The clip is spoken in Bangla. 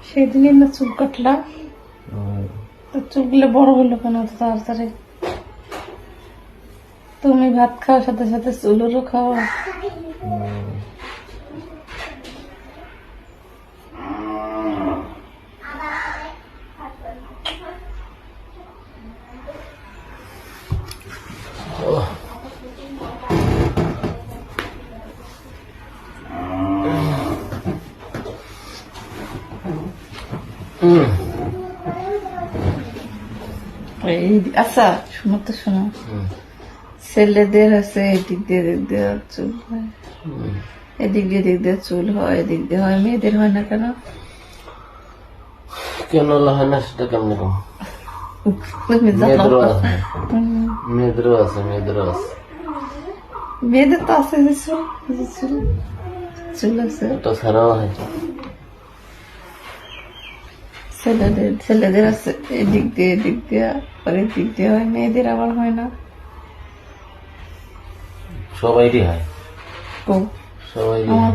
সেদিনই না চুল কাটলা, তো চুলগুলো বড় হলো কেন তো তাড়াতাড়ি? তুমি ভাত খাওয়ার সাথে সাথে চুলেরও খাও। আচ্ছা শোনো তো, শোনো, ছেলেদের হচ্ছে এদিক দিয়ে চুল হয়, এদিক দিয়ে চুল হয়, এদিক দিয়ে হয়, মেয়েদের হয় না কেন? কেন হয় না সেটা কেমন? তুমি জানো? মেয়েদেরও আছে, মেয়েদেরও আছে, মেয়েদের তো আছে যে চুল, চুল আছে, ওটা ছাড়াও হয়। ছেলেদের আছে এদিক দিয়ে আর এদিক দিয়ে হয়, মেয়েদের আবার হয় না। সবাইরই হয়, ও সবাই আমার